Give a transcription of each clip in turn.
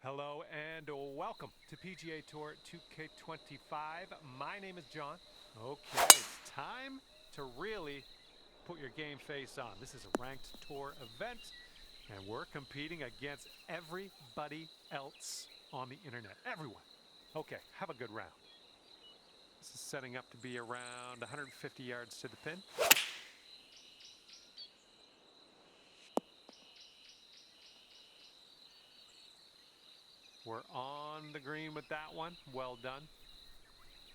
Hello and welcome to PGA Tour 2K25. My name is John. Okay, it's time to really put your game face on. This is a ranked tour event, and we're competing against everybody else on the internet. Everyone. Okay, have a good round. This is setting up to be around 150 yards to the pin. We're on the green with that one. Well done.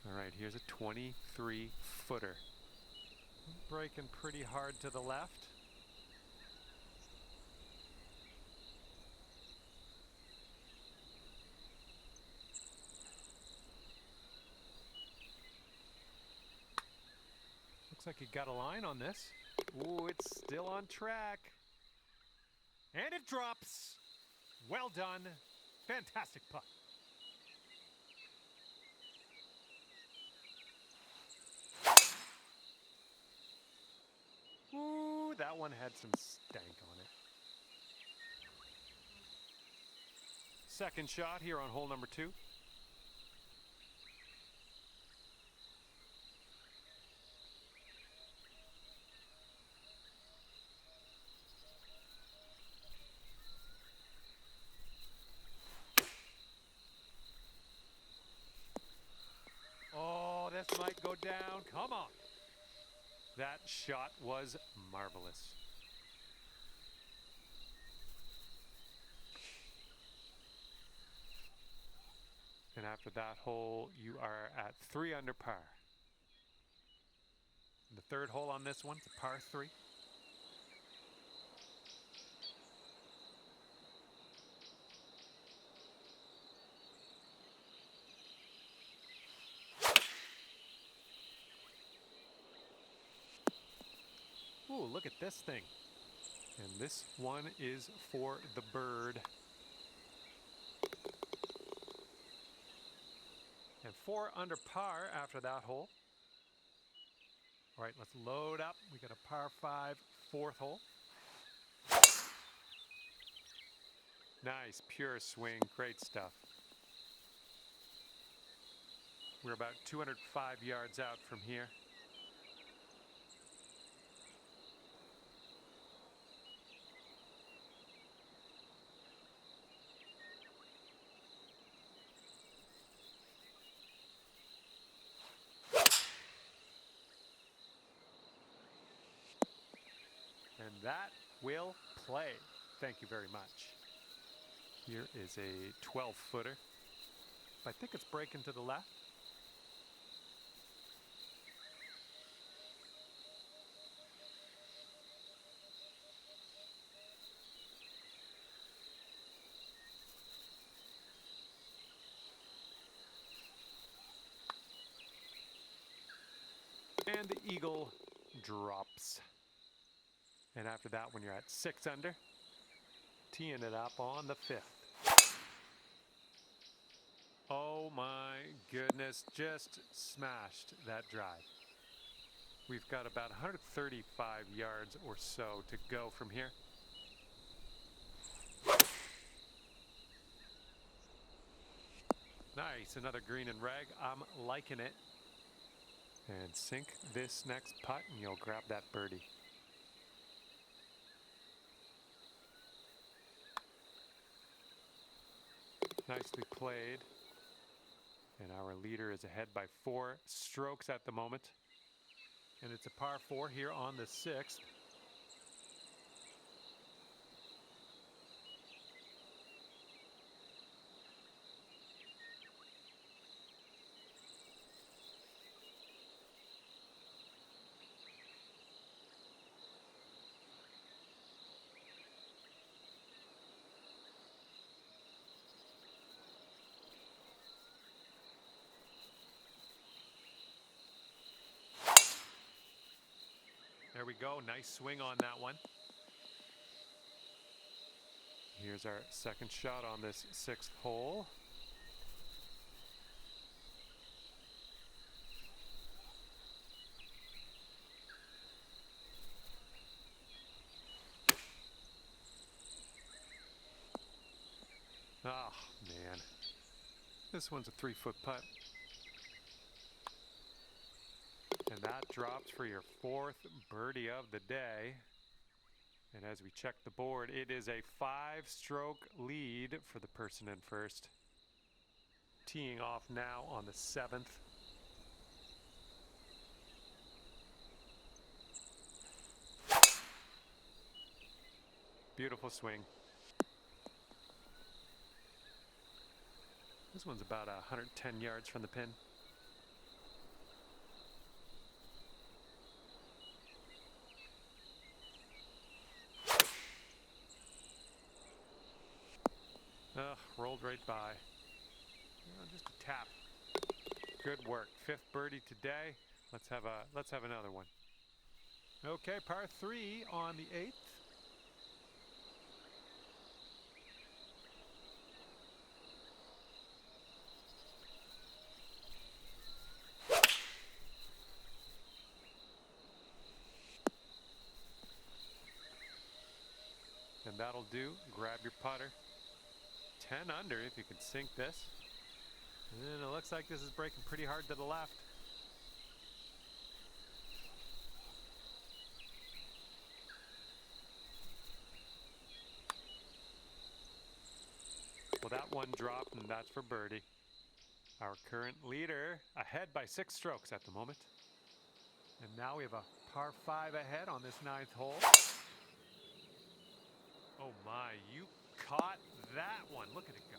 All right, here's a 23-footer. Breaking pretty hard to the left. Looks like he got a line on this. Ooh, it's still on track. And it drops. Well done. Fantastic putt. Ooh, that one had some stank on it. Second shot here on hole number 2. Oh, this might go down. Come on. That shot was marvelous. And after that hole, you are at 3 under par. The third hole on this one, it's a par 3. Ooh, look at this thing. And this one is for the bird. And 4 under par after that hole. All right, let's load up. We got a par 5, 4th hole. Nice, pure swing, great stuff. We're about 205 yards out from here. And that will play. Thank you very much. Here is a 12-footer. I think it's breaking to the left. And the eagle drops. And after that, when you're at 6 under, teeing it up on the 5th. Oh my goodness, just smashed that drive. We've got about 135 yards or so to go from here. Nice, another green and rag. I'm liking it. And sink this next putt and you'll grab that birdie. Nicely played. And our leader is ahead by 4 strokes at the moment. And it's a par 4 here on the 6th. There we go, nice swing on that one. Here's our second shot on this 6th hole. Oh, This one's a 3-foot putt. And that drops for your 4th birdie of the day. And as we check the board, it is a 5-stroke lead for the person in first. Teeing off now on the 7th. Beautiful swing. This one's about 110 yards from the pin. Rolled right by. Just a tap. Good work. 5th birdie today. Let's have another one. Okay, par 3 on the 8th. And that'll do. Grab your putter. 10 under if you can sink this. And it looks like this is breaking pretty hard to the left. Well, that one dropped, and that's for birdie. Our current leader ahead by 6 strokes at the moment. And now we have a par 5 ahead on this 9th hole. Oh my, you caught that one. Look at it go.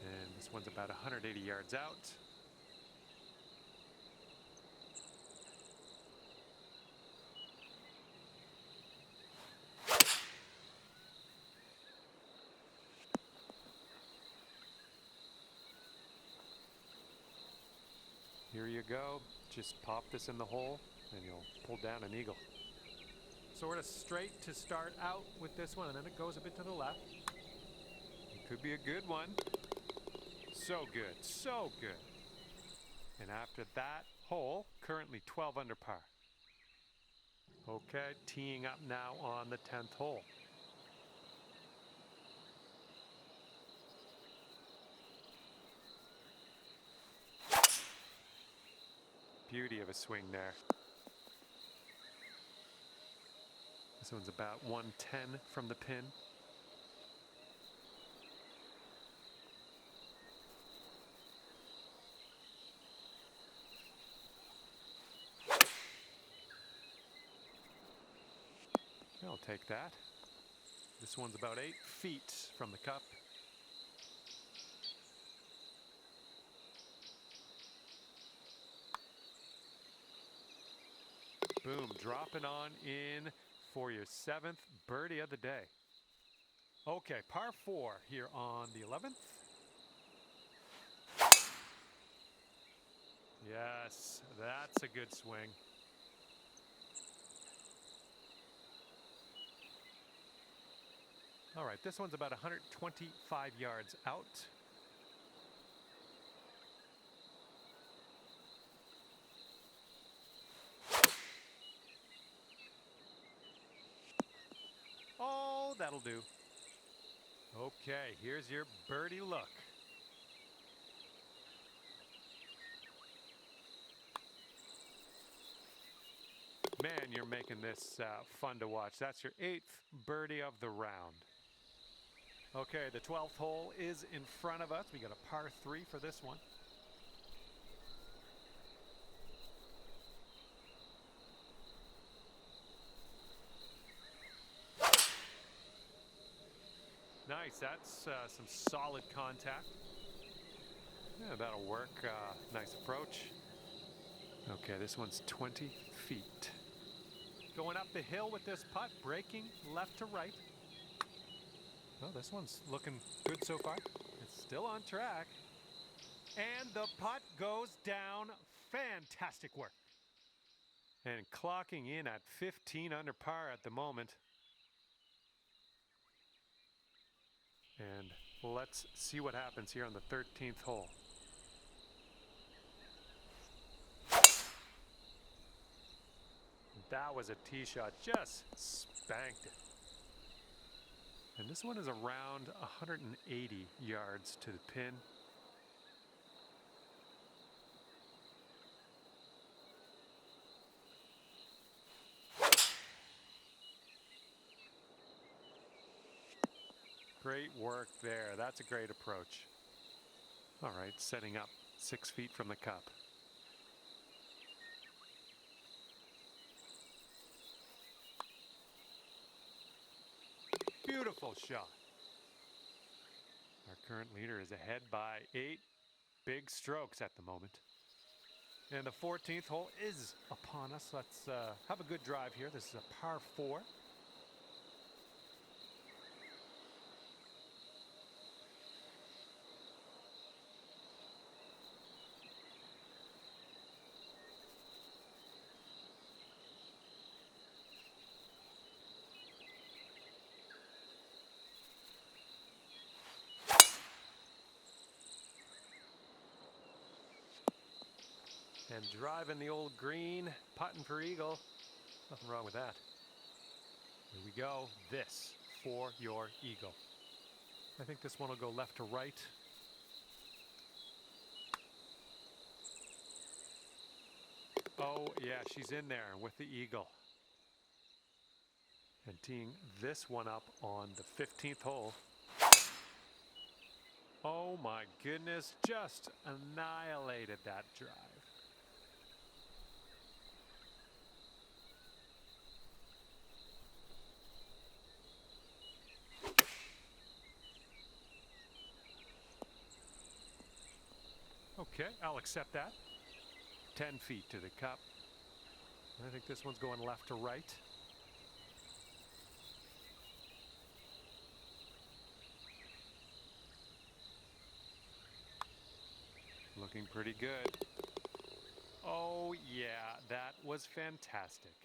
And this one's about 180 yards out. Here you go. Just pop this in the hole and you'll pull down an eagle. Sort of straight to start out with this one, and then it goes a bit to the left. It could be a good one. So good, so good. And after that hole, currently 12 under par. Okay, teeing up now on the 10th hole. Beauty of a swing there. This one's about 110 from the pin. I'll take that. This one's about 8 feet from the cup. Boom, dropping on in for your 7th birdie of the day. Okay, par 4 here on the 11th. Yes, that's a good swing. All right, this one's about 125 yards out. Oh, that'll do. Okay, here's your birdie look. Man, you're making this fun to watch. That's your 8th birdie of the round. Okay, the 12th hole is in front of us. We got a par 3 for this one. Nice, that's some solid contact. Yeah, that'll work. Nice approach. Okay, this one's 20 feet. Going up the hill with this putt, breaking left to right. Well, this one's looking good so far. It's still on track. And the putt goes down. Fantastic work. And clocking in at 15 under par at the moment. And let's see what happens here on the 13th hole. That was a tee shot. Just spanked it. And this one is around 180 yards to the pin. Great work there. That's a great approach. All right, setting up 6 feet from the cup. Beautiful shot. Our current leader is ahead by 8 big strokes at the moment. And the 14th hole is upon us. Let's have a good drive here. This is a par 4. And driving the old green, putting for eagle. Nothing wrong with that. Here we go. This for your eagle. I think this one will go left to right. Oh, yeah, she's in there with the eagle. And teeing this one up on the 15th hole. Oh my goodness, just annihilated that drive. Okay, I'll accept that. 10 feet to the cup. I think this one's going left to right. Looking pretty good. Oh yeah, that was fantastic.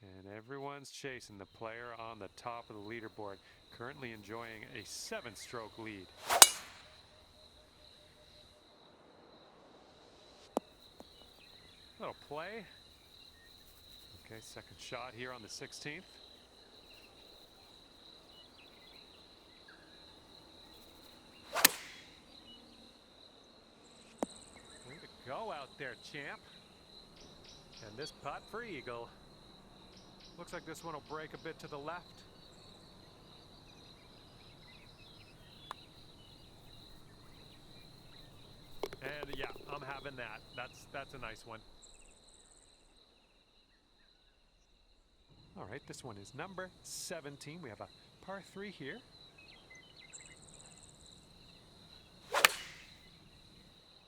And everyone's chasing the player on the top of the leaderboard, currently enjoying a 7-stroke lead. Little play. Okay, second shot here on the 16th. Way to go out there, champ. And this putt for eagle. Looks like this one will break a bit to the left. And yeah, I'm having that. That's a nice one. All right, this one is number 17. We have a par 3 here.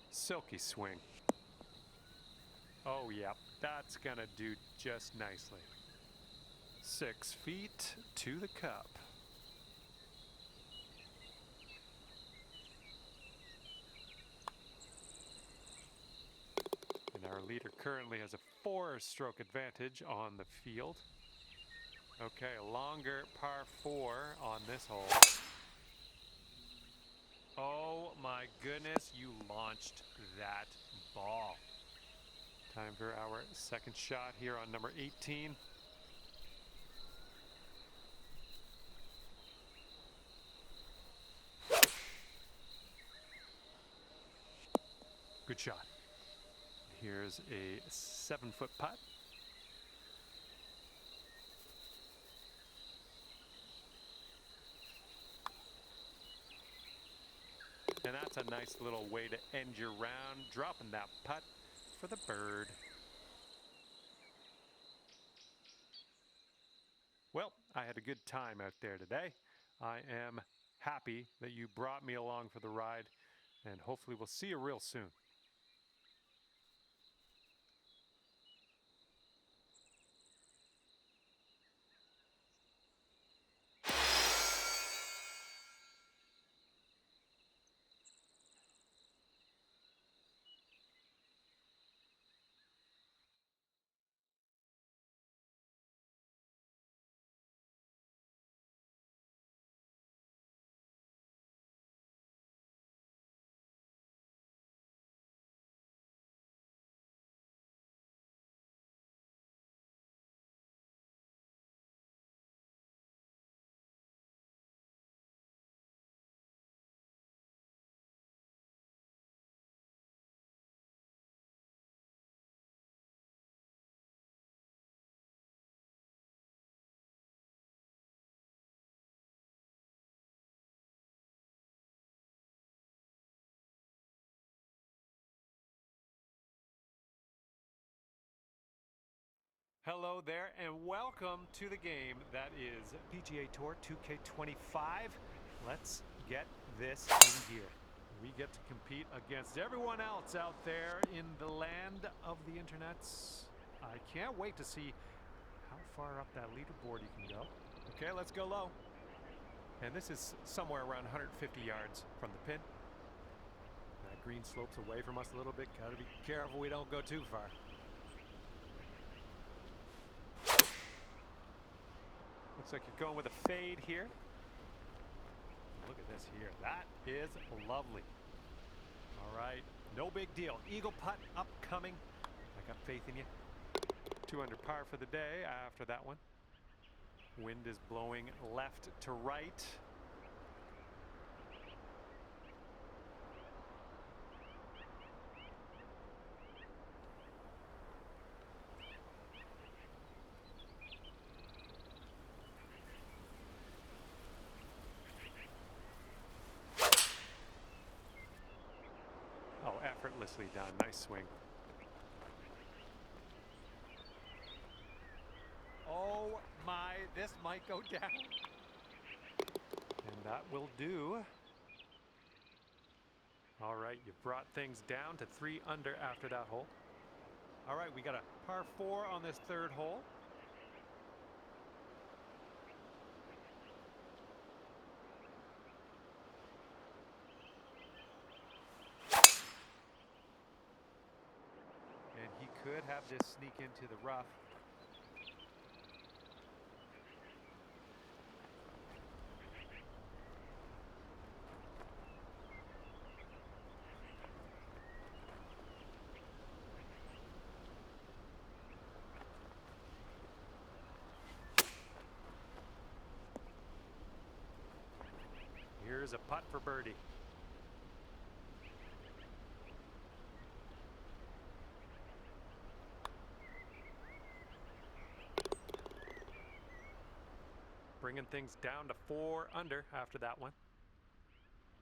Silky swing. Oh yeah, that's gonna do just nicely. 6 feet to the cup. And our leader currently has a 4-stroke advantage on the field. Okay, a longer par 4 on this hole. Oh my goodness, you launched that ball. Time for our second shot here on number 18. Good shot. Here's a 7-foot putt. And that's a nice little way to end your round, dropping that putt for the bird. Well, I had a good time out there today. I am happy that you brought me along for the ride, and hopefully we'll see you real soon. Hello there and welcome to the game that is PGA Tour 2K25. Let's get this in gear. We get to compete against everyone else out there in the land of the internets. I can't wait to see how far up that leaderboard you can go. Okay, let's go low. And this is somewhere around 150 yards from the pin. That green slopes away from us a little bit. Gotta be careful we don't go too far. Looks like you're going with a fade here. Look at this here. That is lovely. All right, no big deal. Eagle putt upcoming. I got faith in you. 2 under par for the day after that one. Wind is blowing left to right. Oh, effortlessly done. Nice swing. Oh my, this might go down. And that will do. All right, you brought things down to 3 under after that hole. All right, we got a par 4 on this third hole. And he could have this sneak into the rough. Here's a putt for birdie. Bringing things down to 4 under after that one.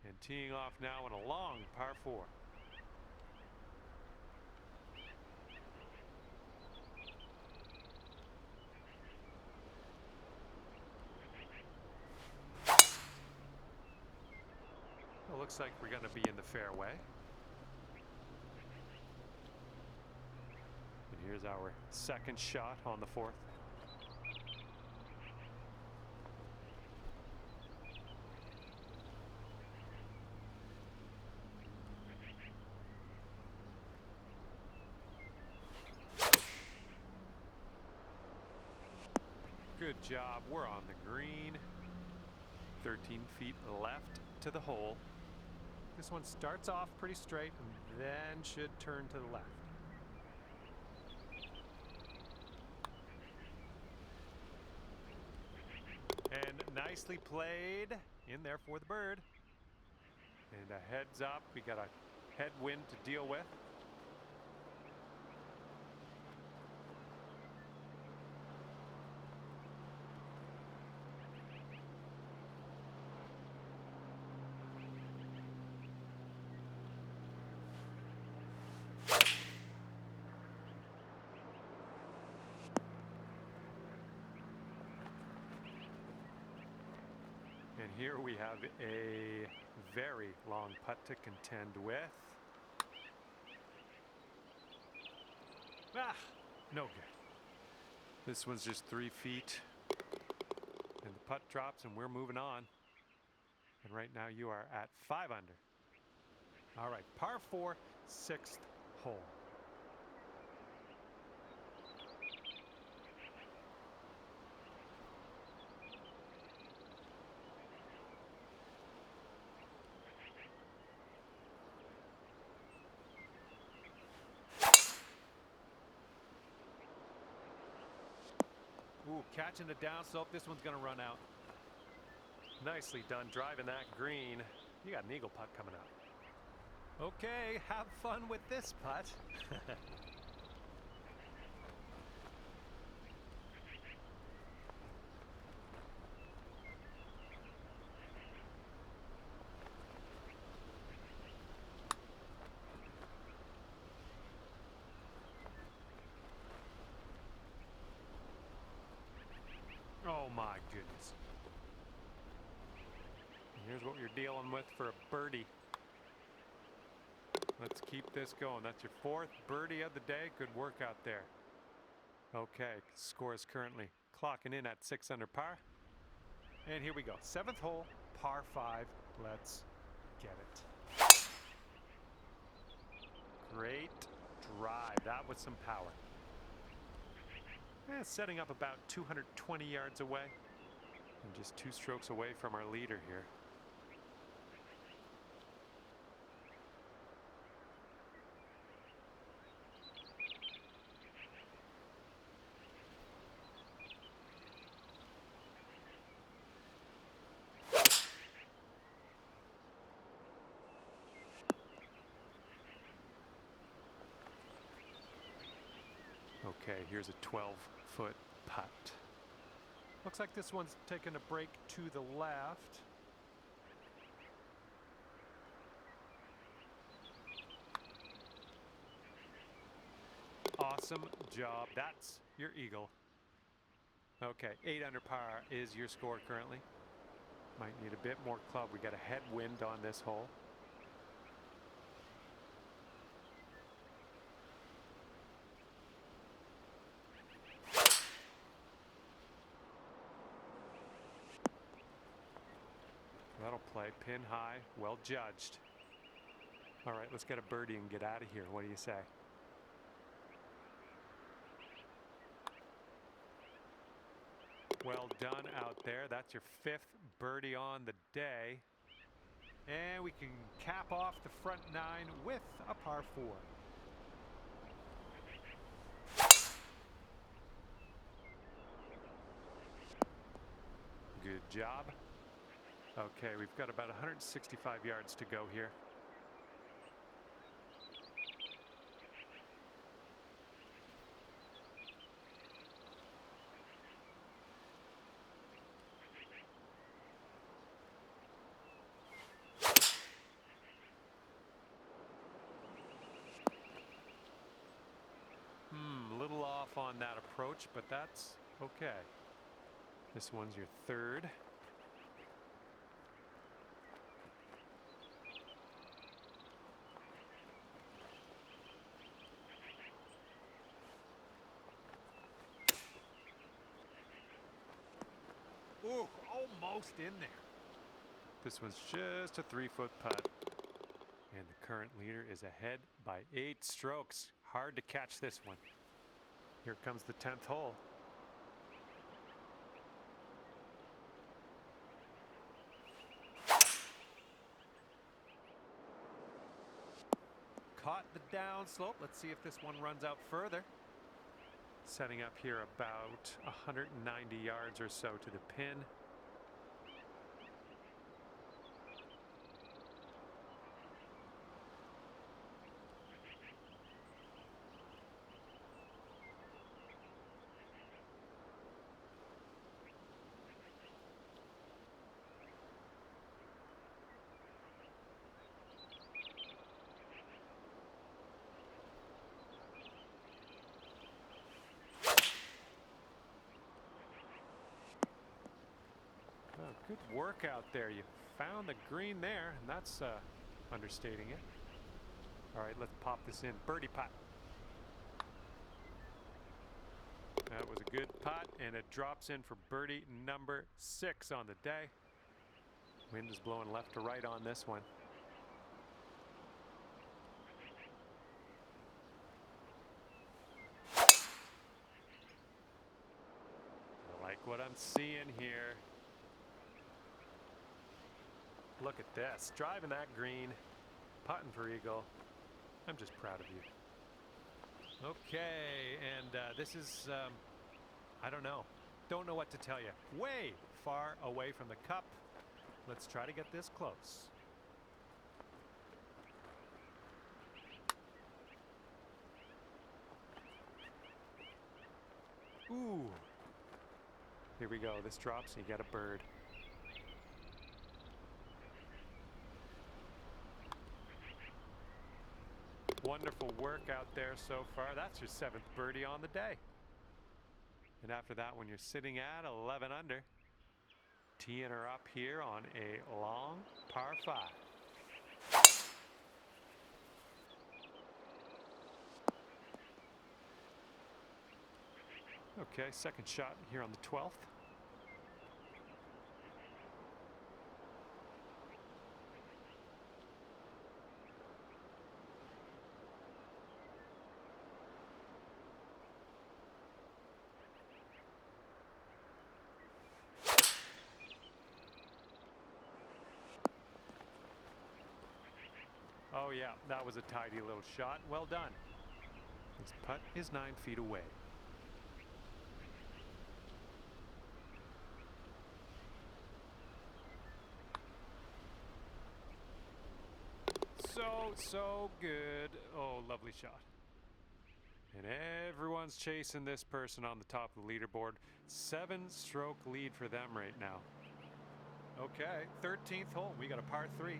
And teeing off now in a long par 4. Well, looks like we're going to be in the fairway. And here's our second shot on the 4th. Good job. We're on the green. 13 feet left to the hole. This one starts off pretty straight and then should turn to the left. And nicely played in there for the bird. And a heads up, we got a headwind to deal with. And here we have a very long putt to contend with. Ah, no good. This one's just 3 feet. And the putt drops and we're moving on. And right now you are at 5 under. All right, par 4, 6th hole. Ooh, catching the downslope. This one's going to run out. Nicely done driving that green. You got an eagle putt coming up. Okay, have fun with this putt. Here's what you're dealing with for a birdie. Let's keep this going. That's your 4th birdie of the day. Good work out there. Okay, score is currently clocking in at 6 under par. And here we go. 7th hole, par 5. Let's get it. Great drive. That was some power. Setting up about 220 yards away. And just 2 strokes away from our leader here. Okay, here's a 12-foot putt. Looks like this one's taking a break to the left. Awesome job. That's your eagle. Okay, 8 under par is your score currently. Might need a bit more club. We got a headwind on this hole. That'll play pin high, well judged. All right, let's get a birdie and get out of here. What do you say? Well done out there. That's your 5th birdie on the day. And we can cap off the front 9 with a par 4. Good job. Okay, we've got about 165 yards to go here. A little off on that approach, but that's okay. This one's your 3rd. Ooh, almost in there. This one's just a 3-foot putt. And the current leader is ahead by 8 strokes. Hard to catch this one. Here comes the 10th hole. Caught the down slope. Let's see if this one runs out further. Setting up here about 190 yards or so to the pin. Good work out there. You found the green there, and that's understating it. All right, let's pop this in. Birdie putt. That was a good putt, and it drops in for birdie number 6 on the day. Wind is blowing left to right on this one. I like what I'm seeing here. Look at this, driving that green, putting for eagle. I'm just proud of you. Okay, and this is, I don't know what to tell you. Way far away from the cup. Let's try to get this close. Ooh. Here we go, this drops and you get a bird. Wonderful work out there so far. That's your 7th birdie on the day. And after that one, you're sitting at 11 under. Teeing her up here on a long par 5. Okay, second shot here on the 12th. Oh yeah, that was a tidy little shot. Well done. This putt is 9 feet away. So good. Oh, lovely shot. And everyone's chasing this person on the top of the leaderboard. 7-stroke lead for them right now. Okay, 13th hole. We got a par 3.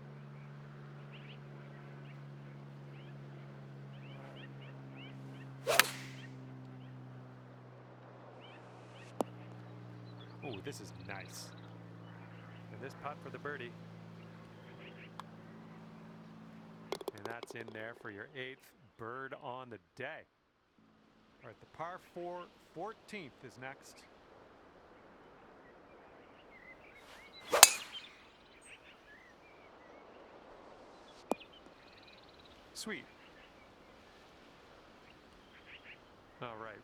Oh, this is nice. And this putt for the birdie. And that's in there for your 8th bird on the day. All right, the par 4 14th is next. Sweet. All right,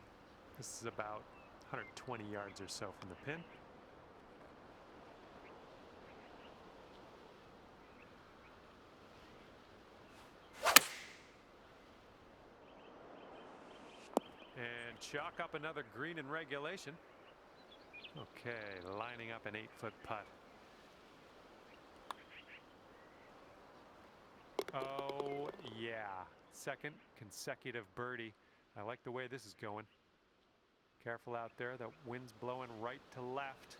this is about 120 yards or so from the pin. And chalk up another green in regulation. Okay, lining up an 8-foot putt. Oh, yeah. Second consecutive birdie. I like the way this is going. Careful out there. The wind's blowing right to left.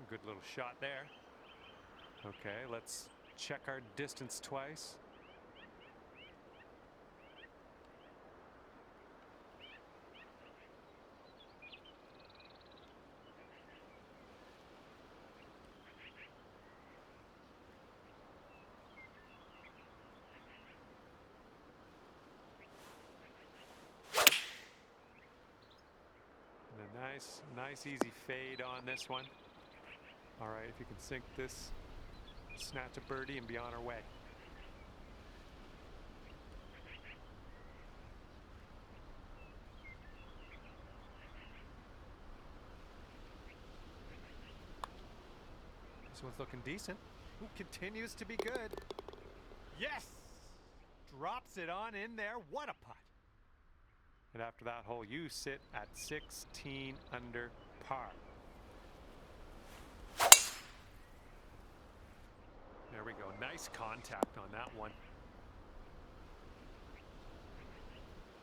Good little shot there. Okay, let's check our distance twice. And a nice easy fade on this one. All right, if you can sink this, snatch a birdie and be on our way. This one's looking decent. Ooh, continues to be good. Yes! Drops it on in there. What a putt. And after that hole, you sit at 16 under par. There we go. Nice contact on that one.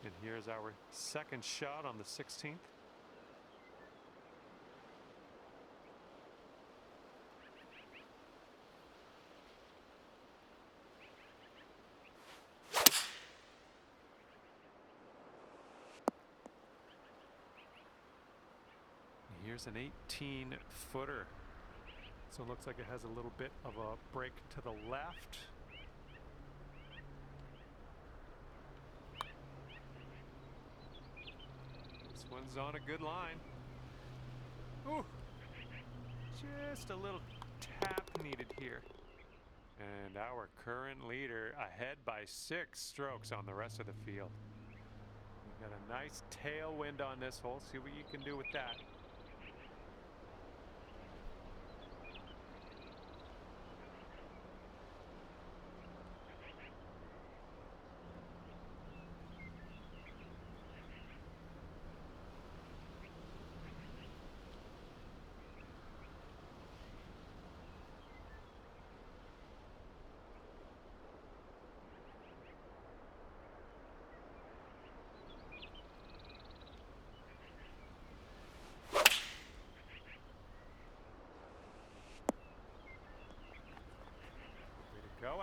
And here's our second shot on the 16th. Here's an 18-footer. So it looks like it has a little bit of a break to the left. This one's on a good line. Ooh, just a little tap needed here. And our current leader ahead by 6 strokes on the rest of the field. We've got a nice tailwind on this hole. See what you can do with that.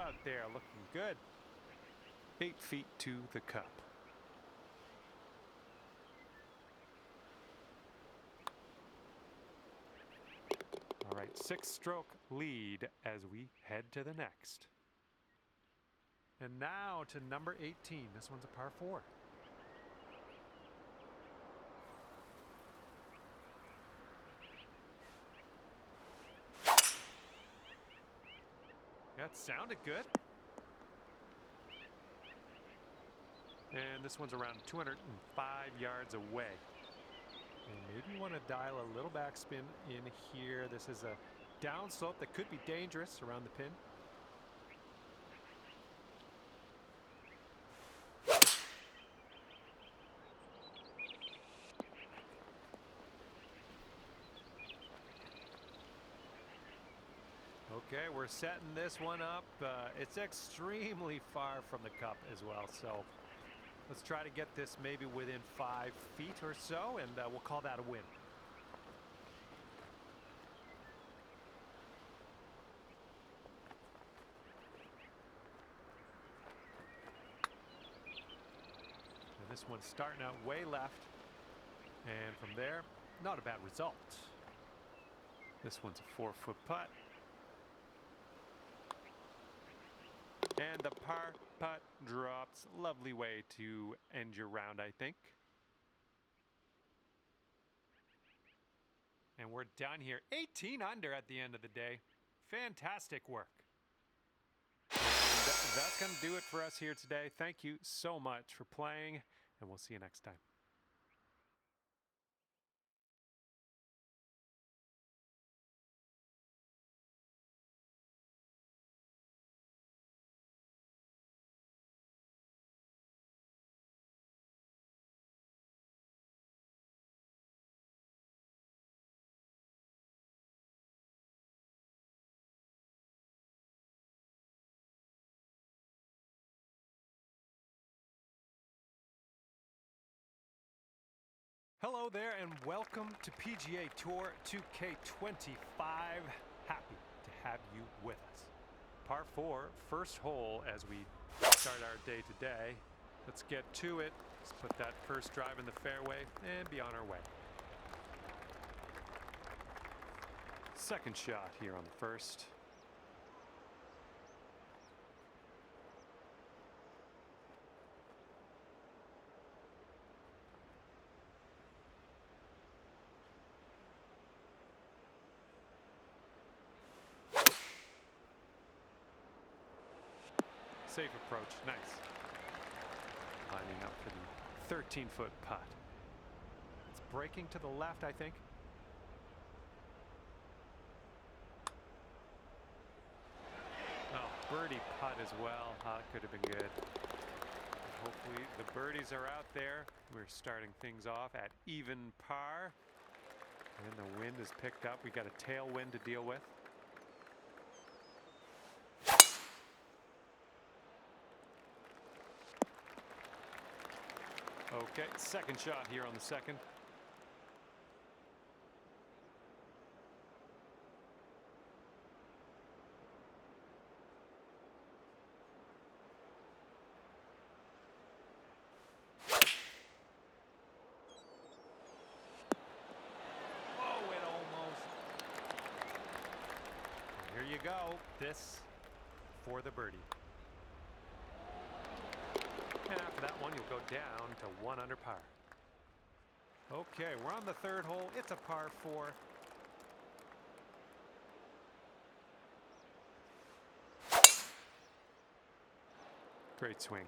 out there, looking good. 8 feet to the cup. All right, 6-stroke lead as we head to the next. And now to number 18. This one's a par 4. That sounded good. And this one's around 205 yards away. And maybe you want to dial a little backspin in here. This is a downslope that could be dangerous around the pin. Okay, we're setting this one up. It's extremely far from the cup as well, so let's try to get this maybe within 5 feet or so, and we'll call that a win. And this one's starting out way left, and from there, not a bad result. This one's a 4-foot putt. And the par putt drops. Lovely way to end your round, I think. And we're done here. 18 under at the end of the day. Fantastic work. And that's going to do it for us here today. Thank you so much for playing, and we'll see you next time. Hello there and welcome to PGA Tour 2K25. Happy to have you with us. Par 4, first hole as we start our day today. Let's get to it. Let's put that first drive in the fairway and be on our way. Second shot here on the first. Safe approach, nice. Lining up for the 13-foot putt. It's breaking to the left, I think. Oh, birdie putt as well. That could have been good. Hopefully the birdies are out there. We're starting things off at even par. And the wind is picked up. We got a tailwind to deal with. Okay, second shot here on the second. Oh, it almost. Here you go. This for the birdie. And after that one, you'll go down to 1 under par. Okay, we're on the third hole. It's a par 4. Great swing.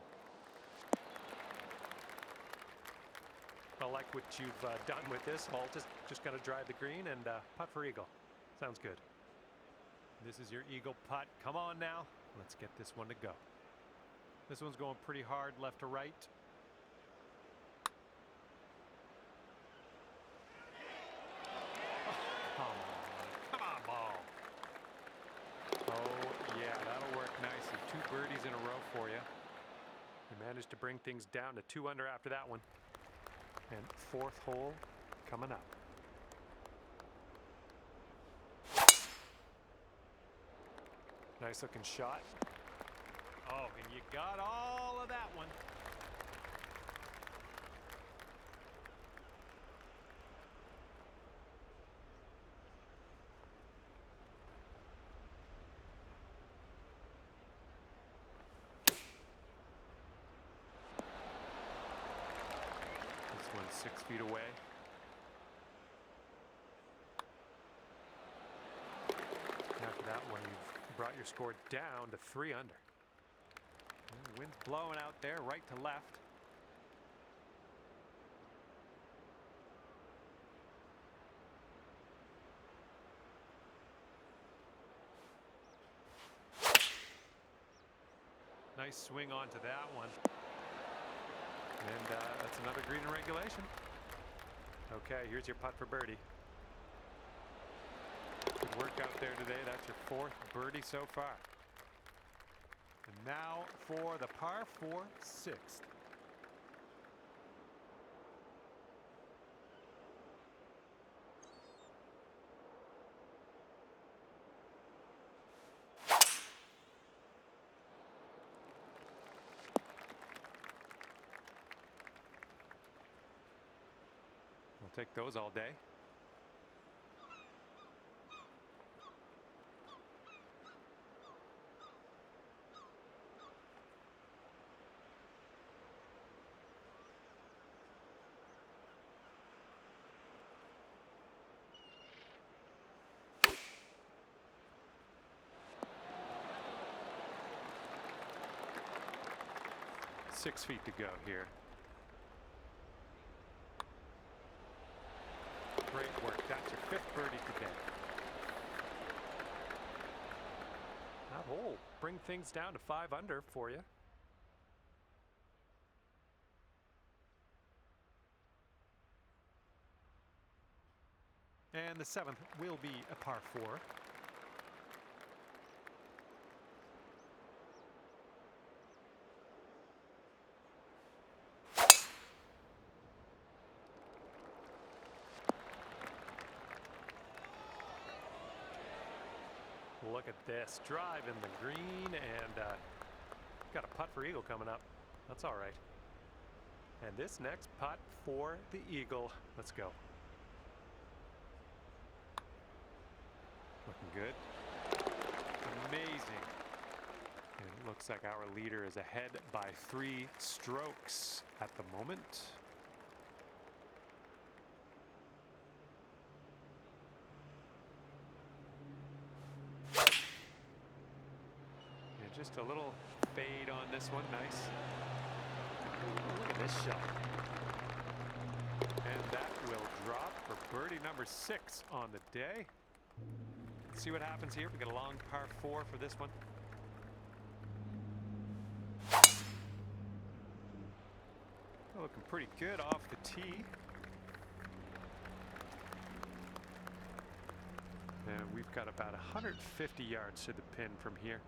I like what you've done with this hole. Just got to drive the green and putt for eagle. Sounds good. This is your eagle putt. Come on now. Let's get this one to go. This one's going pretty hard left to right. Oh, come on, ball. Oh, yeah, that'll work nicely. 2 birdies in a row for you. You managed to bring things down to 2 under after that one. And 4th hole coming up. Nice looking shot. Oh, and you got all of that one. This one's 6 feet away. After that one, you've brought your score down to 3 under. And the wind's blowing out there, right to left. Nice swing onto that one. And that's another green in regulation. Okay, here's your putt for birdie. Good work out there today. That's your 4th birdie so far. And now for the par 4 6th. We'll take those all day. Six feet to go here. Great work. That's your 5th birdie today. That hole bring things down to 5 under for you. And the 7th will be a par 4. Look at this, drive in the green, and got a putt for eagle coming up. That's all right. And this next putt for the eagle. Let's go. Looking good. Amazing. And it looks like our leader is ahead by 3 strokes at the moment. Just a little fade on this one. Nice. Look at this shot. And that will drop for birdie number 6 on the day. Let's see what happens here. We got a long par 4 for this one. Looking pretty good off the tee. And we've got about 150 yards to the pin from here.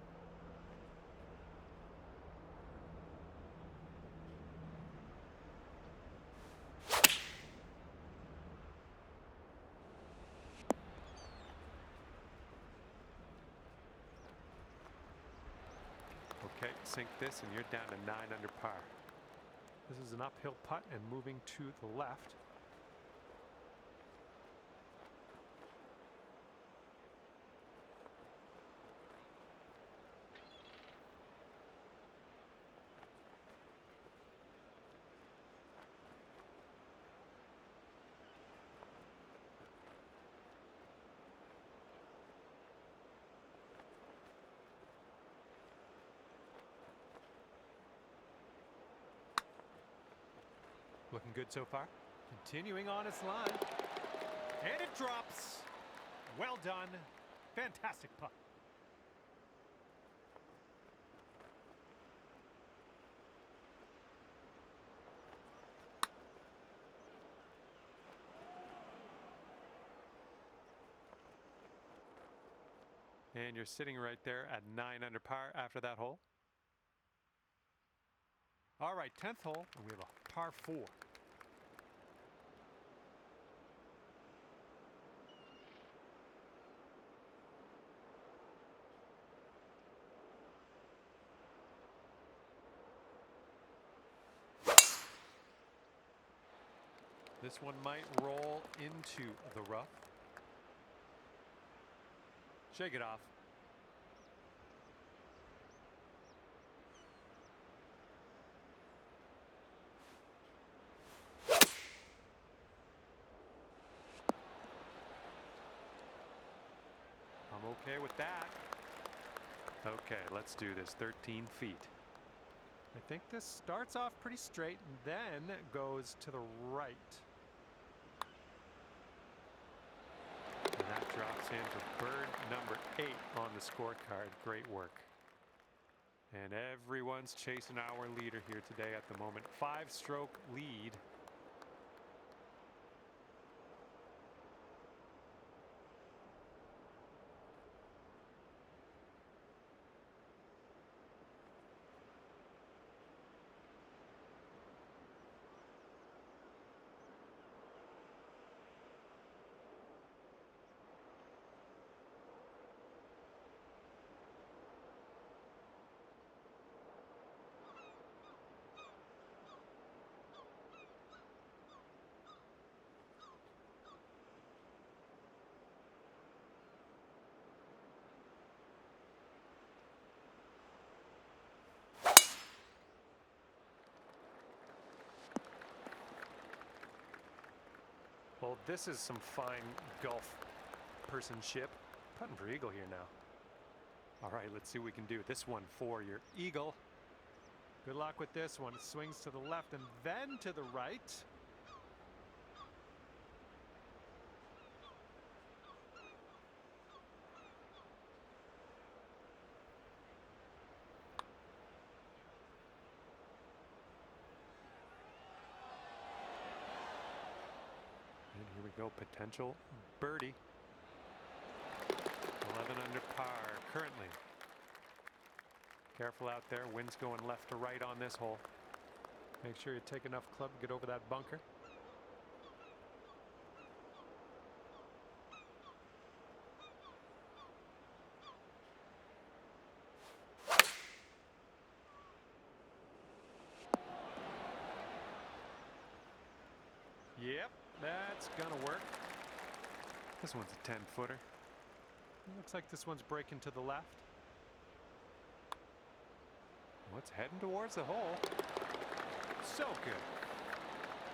Okay, sink this and you're down to 9 under par. This is an uphill putt and moving to the left. Looking good so far. Continuing on its line. And it drops. Well done. Fantastic putt. And you're sitting right there at 9 under par after that hole. All right, 10th hole, and we have a par 4. This one might roll into the rough. Shake it off. I'm okay with that. Okay, let's do this. 13 feet. I think this starts off pretty straight and then goes to the right. And that drops in for bird number 8 on the scorecard. Great work. And everyone's chasing our leader here today at the moment. 5-stroke lead. Well, this is some fine golf personship. Putting for eagle here now. All right, let's see what we can do. This one for your eagle. Good luck with this one. It swings to the left and then to the right. And here we go, potential birdie. 11 under par currently. Careful out there, wind's going left to right on this hole. Make sure you take enough club to get over that bunker. Yep, that's gonna work. This one's a 10-footer. Looks like this one's breaking to the left. What's heading towards the hole? So good.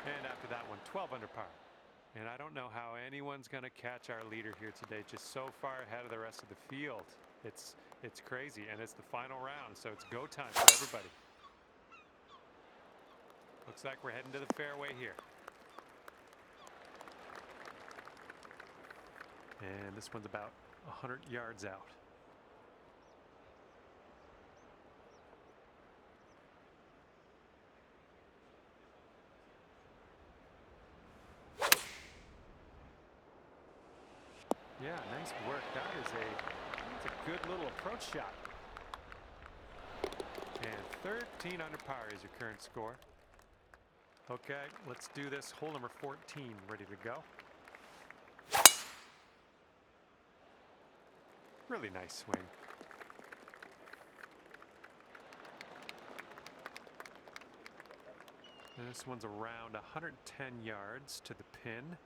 And after that one, 12 under par. And I don't know how anyone's going to catch our leader here today, just so far ahead of the rest of the field. It's crazy, and it's the final round, so it's go time for everybody. Looks like we're heading to the fairway here. And this one's about 100 yards out. Yeah, nice work. That's a good little approach shot. And 13 under par is your current score. Okay, let's do this. Hole number 14, ready to go. Really nice swing. And this one's around 110 yards to the pin.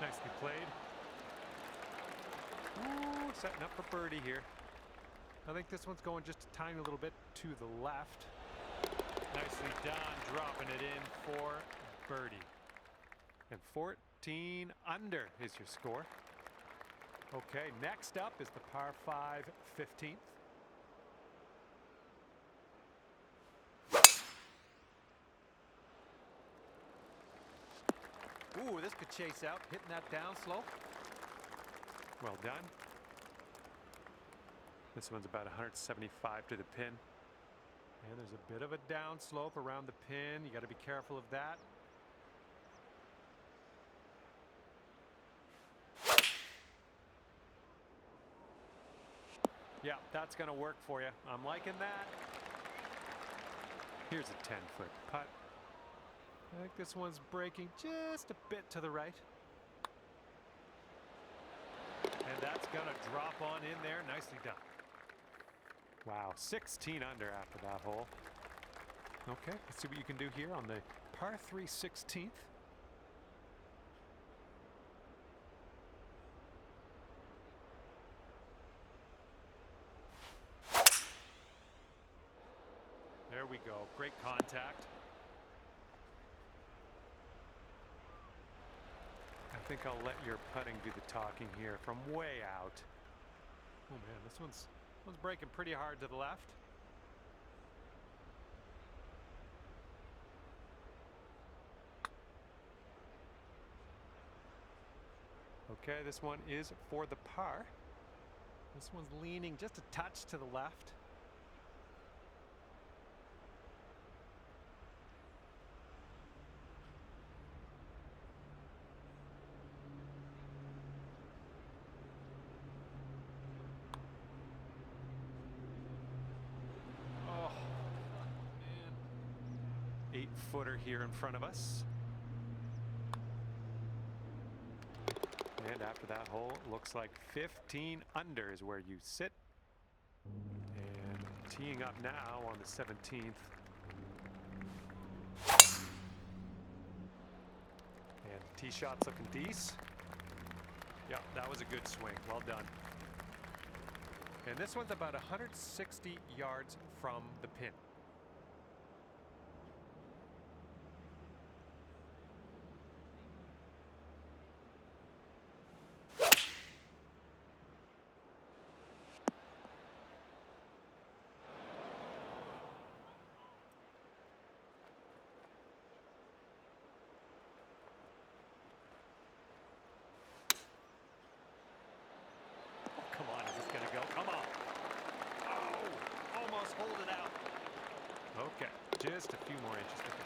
Nicely played. Ooh, setting up for birdie here. I think this one's going just a tiny little bit to the left. Nicely done, dropping it in for birdie. And 14 under is your score. Okay, next up is the par 5 15th. Ooh, this could chase out, hitting that down slope. Well done. This one's about 175 to the pin. And there's a bit of a down slope around the pin. You got to be careful of that. Yeah, that's going to work for you. I'm liking that. Here's a 10-foot putt. I think this one's breaking just a bit to the right. And that's going to drop on in there. Nicely done. Wow, 16 under after that hole. Okay, let's see what you can do here on the par 3 16th. There we go. Great contact. I think I'll let your putting do the talking here from way out. Oh man, this one's breaking pretty hard to the left. Okay, this one is for the par. This one's leaning just a touch to the left. Oh, man. 8-footer here in front of us. And after that hole, it looks like 15 under is where you sit. And teeing up now on the 17th. And tee shot's looking decent. Yep, that was a good swing. Well done. And this one's about 160 yards from the pin. Come on, is this going to go? Come on. Oh, almost hold it out. Okay, just a few more inches to go.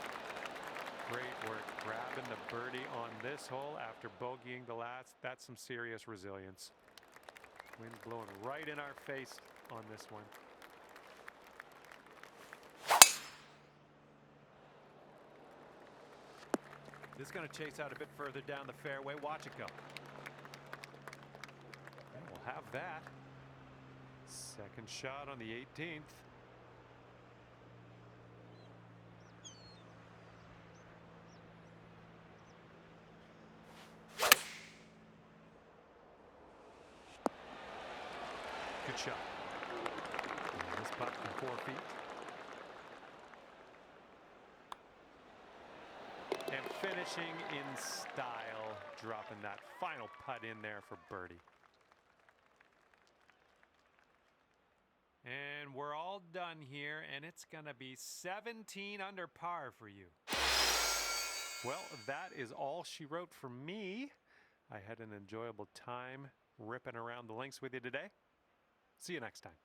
Great work grabbing the birdie on this hole after bogeying the last. That's some serious resilience. Wind blowing right in our face on this one. This is going to chase out a bit further down the fairway. Watch it go. And we'll have that. Second shot on the 18th. Good shot. And this putt from 4 feet. And finishing in style, dropping that final putt in there for birdie. And we're all done here, and it's going to be 17 under par for you. Well, that is all she wrote for me. I had an enjoyable time ripping around the links with you today. See you next time.